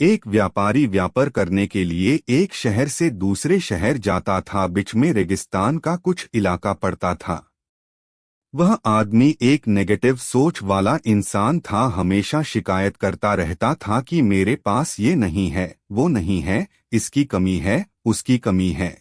एक व्यापारी व्यापार करने के लिए एक शहर से दूसरे शहर जाता था। बीच में रेगिस्तान का कुछ इलाका पड़ता था। वह आदमी एक नेगेटिव सोच वाला इंसान था। हमेशा शिकायत करता रहता था कि मेरे पास ये नहीं है, वो नहीं है, इसकी कमी है, उसकी कमी है।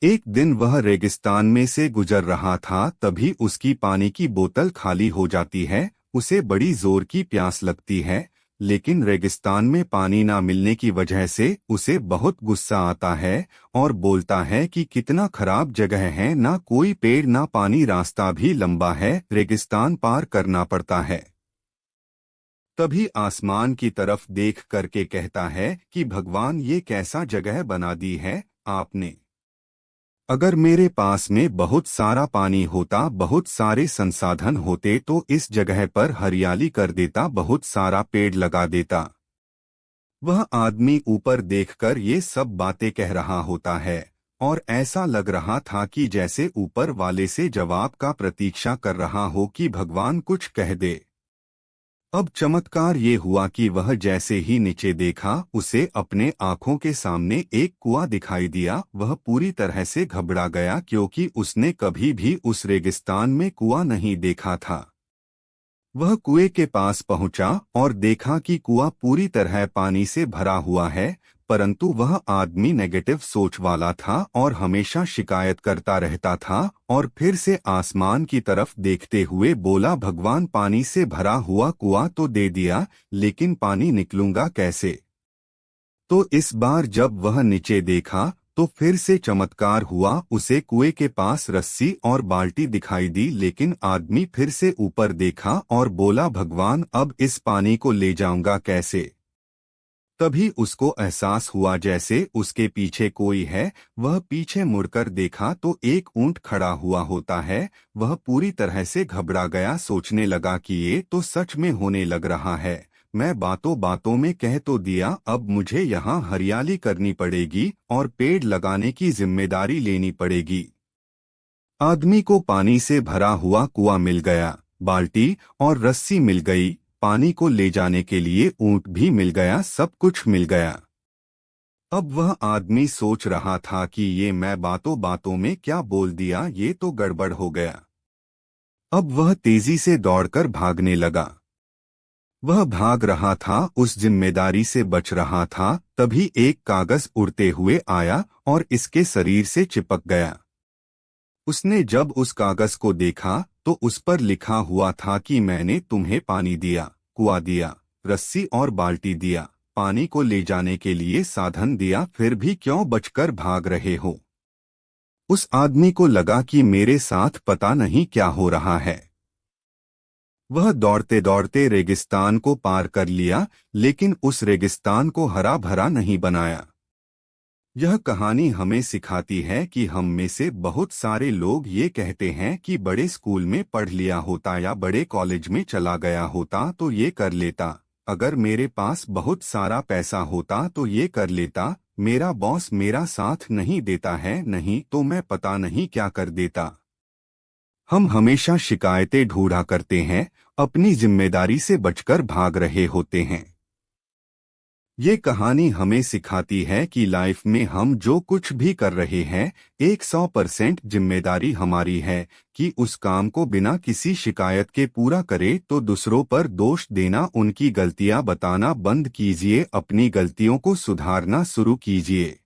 एक दिन वह रेगिस्तान में से गुजर रहा था, तभी उसकी पानी की बोतल खाली हो जाती है। उसे बड़ी जोर की प्यास लगती है, लेकिन रेगिस्तान में पानी ना मिलने की वजह से उसे बहुत गुस्सा आता है और बोलता है कि कितना खराब जगह है, ना कोई पेड़ ना पानी, रास्ता भी लंबा है, रेगिस्तान पार करना पड़ता है। तभी आसमान की तरफ देख करके कहता है कि भगवान, ये कैसा जगह बना दी है आपने। अगर मेरे पास में बहुत सारा पानी होता, बहुत सारे संसाधन होते, तो इस जगह पर हरियाली कर देता, बहुत सारा पेड़ लगा देता। वह आदमी ऊपर देखकर ये सब बातें कह रहा होता है और ऐसा लग रहा था कि जैसे ऊपर वाले से जवाब का प्रतीक्षा कर रहा हो कि भगवान कुछ कह दे। अब चमत्कार ये हुआ कि वह जैसे ही नीचे देखा, उसे अपने आंखों के सामने एक कुआं दिखाई दिया। वह पूरी तरह से घबरा गया, क्योंकि उसने कभी भी उस रेगिस्तान में कुआं नहीं देखा था। वह कुएं के पास पहुंचा और देखा कि कुआं पूरी तरह पानी से भरा हुआ है, परंतु वह आदमी नेगेटिव सोच वाला था और हमेशा शिकायत करता रहता था। और फिर से आसमान की तरफ देखते हुए बोला, भगवान, पानी से भरा हुआ कुआं तो दे दिया, लेकिन पानी निकलूंगा कैसे। तो इस बार जब वह नीचे देखा तो फिर से चमत्कार हुआ। उसे कुएं के पास रस्सी और बाल्टी दिखाई दी, लेकिन आदमी फिर से ऊपर देखा और बोला, भगवान, अब इस पानी को ले जाऊंगा कैसे। तभी उसको एहसास हुआ जैसे उसके पीछे कोई है। वह पीछे मुड़कर देखा तो एक ऊंट खड़ा हुआ होता है। वह पूरी तरह से घबरा गया, सोचने लगा कि ये तो सच में होने लग रहा है। मैं बातों बातों में कह तो दिया, अब मुझे यहाँ हरियाली करनी पड़ेगी और पेड़ लगाने की जिम्मेदारी लेनी पड़ेगी। आदमी को पानी से भरा हुआ कुआं मिल गया, बाल्टी और रस्सी मिल गई, पानी को ले जाने के लिए ऊंट भी मिल गया, सब कुछ मिल गया। अब वह आदमी सोच रहा था कि ये मैं बातों बातों में क्या बोल दिया, ये तो गड़बड़ हो गया। अब वह तेजी से दौड़कर भागने लगा। वह भाग रहा था, उस जिम्मेदारी से बच रहा था। तभी एक कागज उड़ते हुए आया और इसके शरीर से चिपक गया। उसने जब उस कागज को देखा तो उस पर लिखा हुआ था कि मैंने तुम्हें पानी दिया, कुआं दिया, रस्सी और बाल्टी दिया, पानी को ले जाने के लिए साधन दिया, फिर भी क्यों बचकर भाग रहे हो। उस आदमी को लगा कि मेरे साथ पता नहीं क्या हो रहा है। वह दौड़ते दौड़ते रेगिस्तान को पार कर लिया, लेकिन उस रेगिस्तान को हरा भरा नहीं बनाया। यह कहानी हमें सिखाती है कि हम में से बहुत सारे लोग ये कहते हैं कि बड़े स्कूल में पढ़ लिया होता या बड़े कॉलेज में चला गया होता तो ये कर लेता, अगर मेरे पास बहुत सारा पैसा होता तो ये कर लेता, मेरा बॉस मेरा साथ नहीं देता है, नहीं तो मैं पता नहीं क्या कर देता। हम हमेशा शिकायतें ढूंढा करते हैं, अपनी जिम्मेदारी से बचकर भाग रहे होते हैं। ये कहानी हमें सिखाती है कि लाइफ में हम जो कुछ भी कर रहे हैं, 100% जिम्मेदारी हमारी है कि उस काम को बिना किसी शिकायत के पूरा करें। तो दूसरों पर दोष देना, उनकी गलतियां बताना बंद कीजिए, अपनी गलतियों को सुधारना शुरू कीजिए।